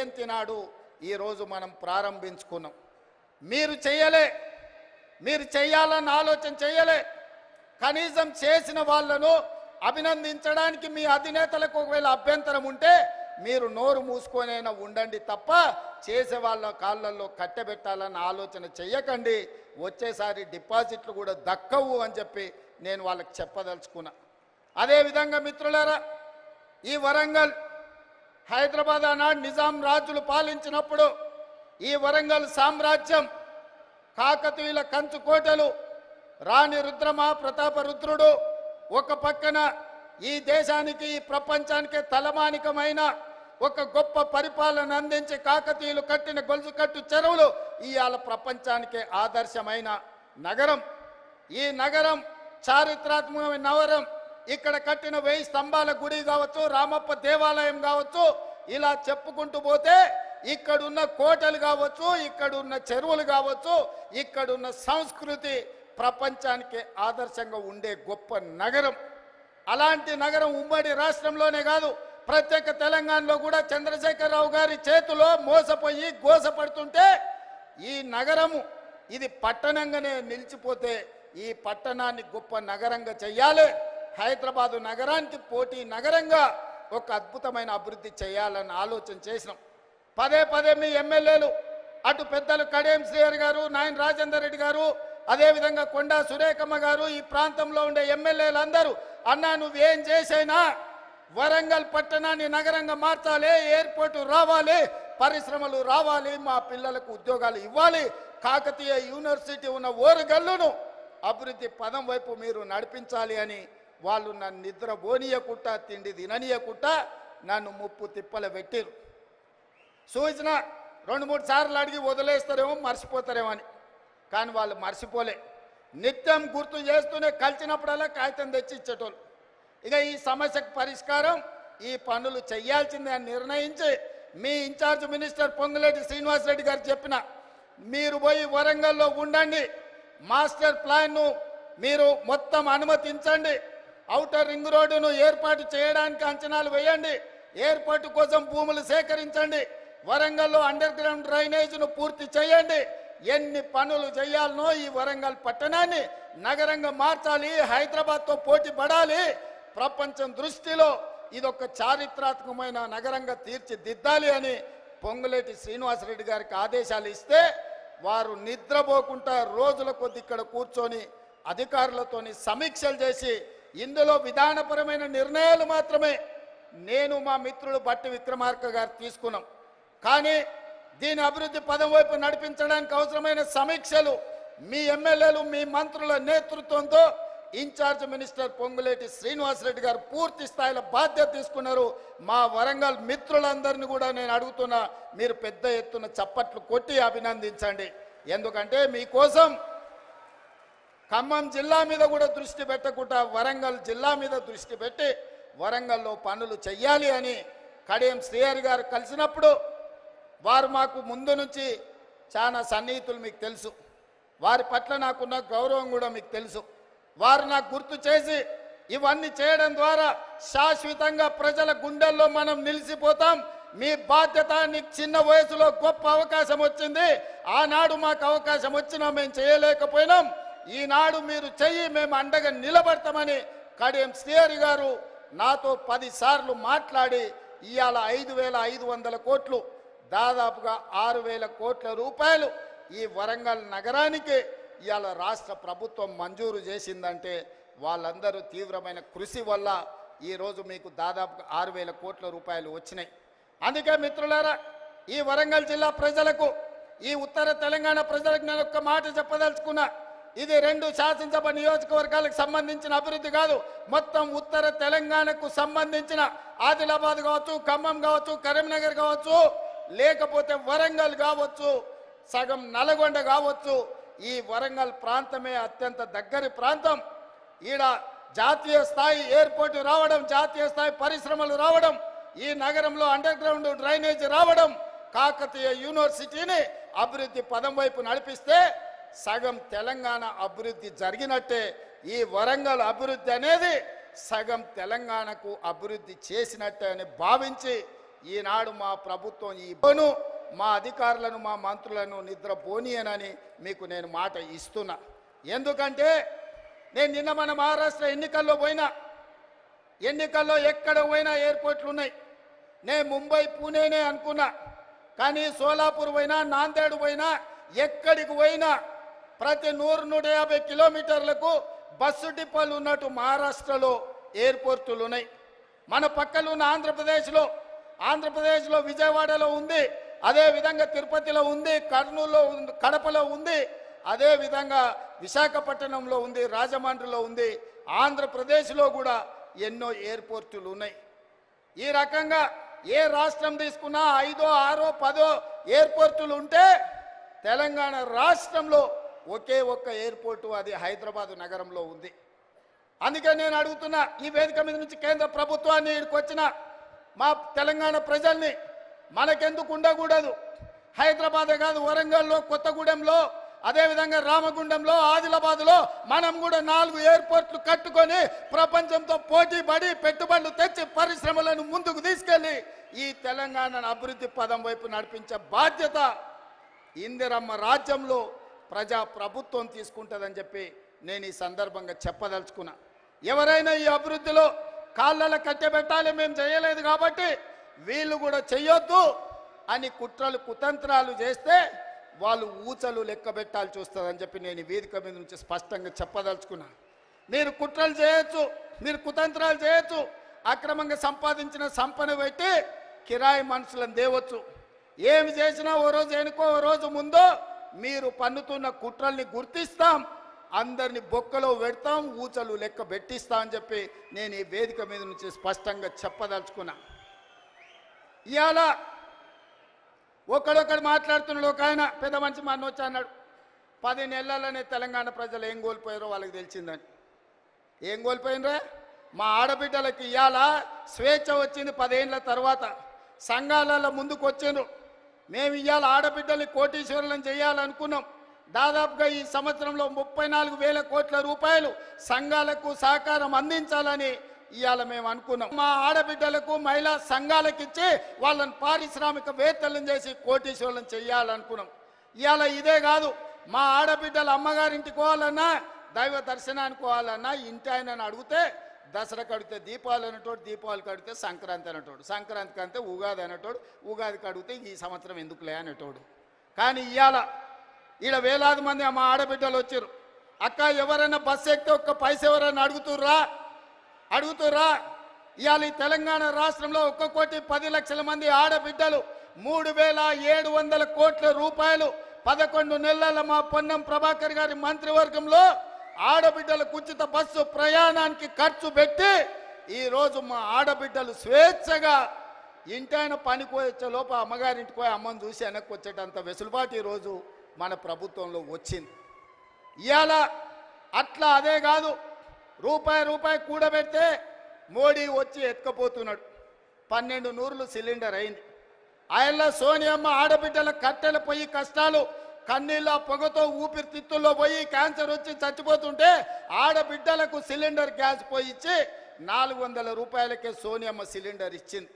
జయంతి నాడు ఈరోజు మనం ప్రారంభించుకున్నాం. మీరు చేయలే, మీరు చేయాలన్న ఆలోచన చేయలే. కనీసం చేసిన వాళ్ళను అభినందించడానికి మీ అధినేతలకు ఒకవేళ అభ్యంతరం ఉంటే మీరు నోరు మూసుకొనైనా ఉండండి తప్ప చేసే వాళ్ళ కాళ్ళల్లో కట్టెబెట్టాలన్న ఆలోచన చెయ్యకండి. వచ్చేసారి డిపాజిట్లు కూడా దక్కవు అని చెప్పి నేను వాళ్ళకి చెప్పదలుచుకున్నా. అదేవిధంగా మిత్రులారా, ఈ వరంగల్ హైదరాబాద్ ఆనాడు నిజాం రాజులు పాలించినప్పుడు ఈ వరంగల్ సామ్రాజ్యం కాకతీయుల కంచుకోటలు, రాణి రుద్రమ, ప్రతాప రుద్రుడు ఒక పక్కన ఈ దేశానికి ఈ ప్రపంచానికి తలమానికమైన ఒక గొప్ప పరిపాలన అందించి కాకతీయులు కట్టిన గొలుసుకట్టు చెరువులు ఇవాళ ప్రపంచానికి ఆదర్శమైన నగరం. ఈ నగరం చారిత్రాత్మకమైన నగరం. ఇక్కడ కట్టిన 1000 స్తంభాల గుడి కావచ్చు, రామప్ప దేవాలయం కావచ్చు, ఇలా చెప్పుకుంటూ పోతే ఇక్కడున్న కోటలు కావచ్చు, ఇక్కడున్న చెరువులు కావచ్చు, ఇక్కడున్న సంస్కృతి ప్రపంచానికి ఆదర్శంగా ఉండే గొప్ప నగరం. అలాంటి నగరం ఉమ్మడి రాష్ట్రంలోనే కాదు, ప్రత్యేక తెలంగాణలో కూడా చంద్రశేఖరరావు గారి చేతిలో మోసపోయి గోసపడుతుంటే ఈ నగరము ఇది పట్టణంగానే నిలిచిపోతే ఈ పట్టణాన్ని గొప్ప నగరంగా చెయ్యాలి. హైదరాబాదు నగరానికి పోటీ నగరంగా ఒక అద్భుతమైన అభివృద్ధి చేయాలని ఆలోచన చేసినాం. పదే పదే మీ ఎమ్మెల్యేలు అటు పెద్దలు కడియం శ్రీహరి గారు, నాయన రాజేందర్ రెడ్డి గారు, అదేవిధంగా కొండా సురేఖమ్మ గారు, ఈ ప్రాంతంలో ఉండే ఎమ్మెల్యేలందరూ అన్నా నువ్వేం చేసైనా వరంగల్ పట్టణాన్ని నగరంగా మార్చాలి, ఎయిర్పోర్టు రావాలి, పరిశ్రమలు రావాలి, మా పిల్లలకు ఉద్యోగాలు ఇవ్వాలి, కాకతీయ యూనివర్సిటీ ఉన్న ఓరుగల్లును అభివృద్ధి పదం వైపు మీరు నడిపించాలి అని వాళ్ళు నన్ను నిద్ర పోనీయకుండా తిండి తిననీయకుండా నన్ను ముప్పు తిప్పలు పెట్టిరు. సూచన 2-3 సార్లు అడిగి వదిలేస్తారేమో, మర్చిపోతారేమో అని. కానీ వాళ్ళు మర్చిపోలే. నిత్యం గుర్తు చేస్తూనే కలిసినప్పుడల్లా కాగితం తెచ్చి ఇచ్చేటోళ్ళు. ఇక ఈ సమస్యకు పరిష్కారం ఈ పనులు చేయాల్సిందే అని నిర్ణయించి మీ ఇన్ఛార్జ్ మినిస్టర్ పొంగులేటి శ్రీనివాసరెడ్డి గారు చెప్పిన మీరు పోయి వరంగల్లో ఉండండి, మాస్టర్ ప్లాన్ను మీరు మొత్తం అనుమతించండి, ఔటర్ రింగ్ రోడ్డును ఏర్పాటు చేయడానికి అంచనాలు వేయండి, ఎయిర్పోర్టు కోసం భూములు సేకరించండి, వరంగల్లో అండర్ గ్రౌండ్ డ్రైనేజ్ను పూర్తి చేయండి. ఎన్ని పనులు చేయాలనో ఈ వరంగల్ పట్టణాన్ని నగరంగా మార్చాలి, హైదరాబాద్తో పోటీ పడాలి, ప్రపంచం దృష్టిలో ఇదొక చారిత్రాత్మకమైన నగరంగా తీర్చిదిద్దాలి అని పొంగులేటి శ్రీనివాసరెడ్డి గారికి ఆదేశాలు ఇస్తే వారు నిద్రపోకుండా రోజుల కొద్ది ఇక్కడ కూర్చొని అధికారులతోని సమీక్షలు చేసి ఇందులో విధానపరమైన నిర్ణయాలు మాత్రమే నేను మా మిత్రుడు బట్టి విక్రమార్క గారు తీసుకున్నాం. కానీ దీని అభివృద్ధి పదం వైపు నడిపించడానికి అవసరమైన సమీక్షలు మీ ఎమ్మెల్యేలు, మీ మంత్రుల నేతృత్వంతో ఇన్ఛార్జ్ మినిస్టర్ పొంగులేటి శ్రీనివాసరెడ్డి గారు పూర్తి స్థాయిలో బాధ్యత తీసుకున్నారు. మా వరంగల్ మిత్రులందరినీ కూడా నేను అడుగుతున్నా, మీరు పెద్ద ఎత్తున చప్పట్లు కొట్టి అభినందించండి. ఎందుకంటే మీకోసం ఖమ్మం జిల్లా మీద కూడా దృష్టి పెట్టకుండా వరంగల్ జిల్లా మీద దృష్టి పెట్టి వరంగల్లో పనులు చెయ్యాలి అని కడియం శ్రీహరి గారు కలిసినప్పుడు వారు మాకు ముందు నుంచి చాలా సన్నిహితులు, మీకు తెలుసు. వారి పట్ల నాకున్న గౌరవం కూడా మీకు తెలుసు. వారు నాకు గుర్తు చేసి ఇవన్నీ చేయడం ద్వారా శాశ్వతంగా ప్రజల గుండెల్లో మనం నిలిచిపోతాం. మీ బాధ్యత, నీకు చిన్న వయసులో గొప్ప అవకాశం వచ్చింది, ఆనాడు మాకు అవకాశం వచ్చినా మేము చేయలేకపోయినాం, ఈనాడు మీరు చెయ్యి, మేము అండగా నిలబడతామని కడియం శ్రీహరి గారు నాతో 10 సార్లు మాట్లాడి ఇవాళ 5,500 కోట్లు, దాదాపుగా 6,000 కోట్ల రూపాయలు ఈ వరంగల్ నగరానికి ఇవాళ రాష్ట్ర ప్రభుత్వం మంజూరు చేసిందంటే వాళ్ళందరూ తీవ్రమైన కృషి వల్ల ఈరోజు మీకు దాదాపుగా 6,000 కోట్ల రూపాయలు వచ్చినాయి. అందుకే మిత్రులారా, ఈ వరంగల్ జిల్లా ప్రజలకు, ఈ ఉత్తర తెలంగాణ ప్రజలకు నేను ఒక్క మాట చెప్పదలుచుకున్నా. ఇది 2 శాసనసభ నియోజకవర్గాలకు సంబంధించిన అభివృద్ధి కాదు, మొత్తం ఉత్తర తెలంగాణకు సంబంధించిన ఆదిలాబాద్ కావచ్చు, ఖమ్మం కావచ్చు, కరీంనగర్ కావచ్చు, లేకపోతే వరంగల్ కావచ్చు, సగం నల్గొండ కావచ్చు. ఈ వరంగల్ ప్రాంతమే అత్యంత దగ్గరి ప్రాంతం. ఈడ జాతీయ స్థాయి ఎయిర్పోర్టు రావడం, జాతీయ స్థాయి పరిశ్రమలు రావడం, ఈ నగరంలో అండర్ గ్రౌండ్ డ్రైనేజ్ రావడం, కాకతీయ యూనివర్సిటీని అభివృద్ధి పదం వైపు నడిపిస్తే సగం తెలంగాణ అభివృద్ధి జరిగినట్టే. ఈ వరంగల్ అభివృద్ధి అనేది సగం తెలంగాణకు అభివృద్ధి చేసినట్టే అని భావించి ఈనాడు మా ప్రభుత్వం ఈ పోను మా అధికారులను మా మంత్రులను నిద్రపోనీయనని మీకు నేను మాట ఇస్తున్నా. ఎందుకంటే నేను నిన్న మన మహారాష్ట్ర ఎన్నికల్లో పోయినా, ఎన్నికల్లో ఎక్కడ పోయినా ఎయిర్పోర్ట్లు ఉన్నాయి. నేను ముంబై పూణేనే అనుకున్నా, కానీ సోలాపూర్ పోయినా, నాందేడ్ పోయినా, ఎక్కడికి పోయినా ప్రతి 100-150 కిలోమీటర్లకు బస్సు డిపోలు ఉన్నట్టు మహారాష్ట్రలో ఎయిర్పోర్టులు ఉన్నాయి. మన పక్కన ఉన్న ఆంధ్రప్రదేశ్లో విజయవాడలో ఉంది, అదేవిధంగా తిరుపతిలో ఉంది, కర్నూలులో ఉంది, కడపలో ఉంది, అదేవిధంగా విశాఖపట్నంలో ఉంది, రాజమండ్రిలో ఉంది. ఆంధ్రప్రదేశ్లో కూడా ఎన్నో ఎయిర్పోర్టులు ఉన్నాయి. ఈ రకంగా ఏ రాష్ట్రం తీసుకున్నా 5, 6, 10 ఎయిర్పోర్టులు ఉంటే తెలంగాణ రాష్ట్రంలో ఒకే ఒక్క ఎయిర్పోర్టు, అది హైదరాబాద్ నగరంలో ఉంది. అందుకే నేను అడుగుతున్నా, ఈ వేదిక మీద నుంచి కేంద్ర ప్రభుత్వాన్ని ఇక్కడికి వచ్చిన మా తెలంగాణ ప్రజల్ని, మనకెందుకు ఉండకూడదు? హైదరాబాదే కాదు, వరంగల్లో, కొత్తగూడెంలో, అదేవిధంగా రామగుండంలో, ఆదిలాబాద్లో మనం కూడా 4 ఎయిర్పోర్ట్లు కట్టుకొని ప్రపంచంతో పోటీ పడి పెట్టుబడులు తెచ్చి పరిశ్రమలను ముందుకు తీసుకెళ్లి ఈ తెలంగాణను అభివృద్ధి పదం వైపు నడిపించే బాధ్యత ఇందిరమ్మ రాజ్యంలో ప్రజా ప్రభుత్వం తీసుకుంటుందని చెప్పి నేను ఈ సందర్భంగా చెప్పదలుచుకున్నా. ఎవరైనా ఈ అభివృద్ధిలో కాళ్ళలో కట్టెబెట్టాలి, మేము చేయలేదు కాబట్టి వీళ్ళు కూడా చెయ్యొద్దు అని కుట్రలు కుతంత్రాలు చేస్తే వాళ్ళు ఊచలు లెక్క పెట్టాల్సి వస్తుందని చెప్పి నేను ఈ వేదిక మీద నుంచి స్పష్టంగా చెప్పదలుచుకున్నా. మీరు కుట్రలు చేయొచ్చు, మీరు కుతంత్రాలు చేయొచ్చు, అక్రమంగా సంపాదించిన సంపద పెట్టి కిరాయి మనుషులను దేవచ్చు. ఏమి చేసినా ఓ రోజు వెనుకో ఓ రోజు ముందో మీరు పన్నుతున్న కుట్రల్ని గుర్తిస్తాం, అందరిని బొక్కలో పెడతాం, ఊచలు లెక్క పెట్టిస్తాం అని చెప్పి నేను ఈ వేదిక మీద నుంచి స్పష్టంగా చెప్పదలుచుకున్నా. ఇవాళ ఒకడొకడు మాట్లాడుతున్నాడు. ఒక ఆయన పెద్ద మనిషి మన వచ్చి అన్నాడు, 10 నెలలనే తెలంగాణ ప్రజలు ఏం కోల్పోయారో వాళ్ళకి తెలిసిందని. ఏం కోల్పోయినరా? మా ఆడబిడ్డలకి ఇవాళ స్వేచ్ఛ వచ్చింది 10 ఏళ్ళ తర్వాత. సంఘాలలో ముందుకు వచ్చిండ్రు. మేము ఇవాళ ఆడబిడ్డల్ని కోటీశ్వరులను చేయాలనుకున్నాం. దాదాపుగా ఈ సంవత్సరంలో 34,000 కోట్ల రూపాయలు సంఘాలకు సహకారం అందించాలని ఇవాళ మేము అనుకున్నాం. మా ఆడబిడ్డలకు మహిళా సంఘాలకు ఇచ్చి వాళ్ళని పారిశ్రామికవేత్తలను చేసి కోటీశ్వరులను చేయాలనుకున్నాం. ఇవాళ ఇదే కాదు, మా ఆడబిడ్డలు అమ్మగారింటికి పోవాలన్నా, దైవ దర్శనానికి పోవాలన్నా, ఇంటి ఆయనని అడిగితే దసరా కడితే దీపావళి అనేటోడు, దీపావళికి అడిగితే సంక్రాంతి అనేటోడు, సంక్రాంతికి అంటే ఉగాది అనేటోడు, ఉగాదికి అడిగితే ఈ సంవత్సరం ఎందుకులే అనేటోడు. కానీ ఇవాళ ఈడ వేలాది మంది మా ఆడబిడ్డలు వచ్చారు. అక్క ఎవరైనా బస్సు ఎక్కితే ఒక్క పైసా ఎవరైనా అడుగుతుర్రా? ఇవాళ ఈ తెలంగాణ రాష్ట్రంలో 1,10,00,000 మంది ఆడబిడ్డలు 3,700 కోట్ల రూపాయలు 11 నెలల మా పొన్నం ప్రభాకర్ గారి మంత్రివర్గంలో ఆడబిడ్డలకు ఉచిత బస్సు ప్రయాణానికి ఖర్చు పెట్టి ఈరోజు మా ఆడబిడ్డలు స్వేచ్ఛగా ఇంటైన పనికి వచ్చే లోప అమ్మగారింటికి పోయి అమ్మని చూసి వెనక్కి వచ్చేటంత వెసులుబాటు ఈరోజు మన ప్రభుత్వంలో వచ్చింది. ఇవాళ అట్లా అదే కాదు, రూపాయి కూడబెడితే మోడీ వచ్చి ఎత్తుకపోతున్నాడు. 12 నూరులు సిలిండర్ అయింది. ఆయనలో సోనియమ్మ ఆడబిడ్డల కట్టెల పొయ్యి కష్టాలు, కన్నీళ్ళ పొగతో ఊపిరితిత్తుల్లో పోయి క్యాన్సర్ వచ్చి చచ్చిపోతుంటే ఆడబిడ్డలకు సిలిండర్ గ్యాస్ పోయి ఇచ్చి 400 రూపాయలకే సోనియమ్మ సిలిండర్ ఇచ్చింది.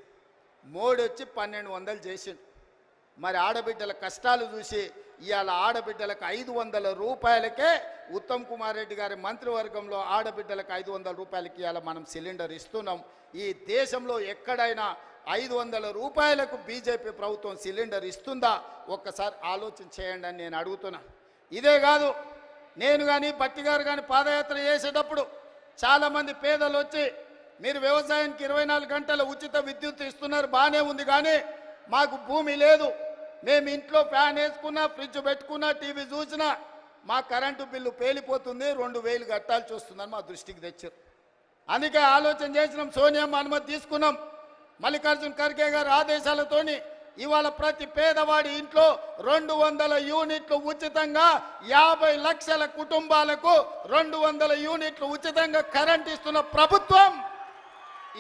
మోడీ వచ్చి 1200 చేసిండు. మరి ఆడబిడ్డల కష్టాలు చూసి ఇవాళ ఆడబిడ్డలకు 500 రూపాయలకే ఉత్తమ్ కుమార్ రెడ్డి గారి మంత్రివర్గంలో ఆడబిడ్డలకు 500 రూపాయలకి ఇవాళ మనం సిలిండర్ ఇస్తున్నాం. ఈ దేశంలో ఎక్కడైనా 500 రూపాయలకు బీజేపీ ప్రభుత్వం సిలిండర్ ఇస్తుందా? ఒక్కసారి ఆలోచన చేయండి అని నేను అడుగుతున్నా. ఇదే కాదు, నేను కానీ బట్టి గారు కానీ పాదయాత్ర చేసేటప్పుడు చాలామంది పేదలు వచ్చి మీరు వ్యవసాయానికి 24 గంటల ఉచిత విద్యుత్ ఇస్తున్నారు, బాగానే ఉంది, కానీ మాకు భూమి లేదు, మేము ఇంట్లో ఫ్యాన్ వేసుకున్నా, ఫ్రిడ్జ్ పెట్టుకున్నా, టీవీ చూసినా మా కరెంటు బిల్లు పేలిపోతుంది, 2,000 కట్టాల్సి వస్తుందని మా దృష్టికి తెచ్చారు. అందుకే ఆలోచన చేసినాం, సోనియమ్మ అనుమతి తీసుకున్నాం. మల్లికార్జున ఖర్గే గారి ఆదేశాలతోని ఇవాళ ప్రతి పేదవాడి ఇంట్లో 200 యూనిట్లు ఉచితంగా, 50 లక్షల కుటుంబాలకు 200 యూనిట్లు ఉచితంగా కరెంట్ ఇస్తున్న ప్రభుత్వం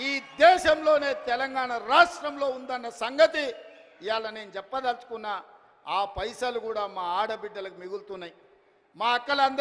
ఈ దేశంలోనే తెలంగాణ రాష్ట్రంలో ఉందన్న సంగతి ఇవాళ నేను చెప్పదలుచుకున్నా. ఆ పైసలు కూడా మా ఆడబిడ్డలకు మిగులుతున్నాయి. మా అక్కలందరూ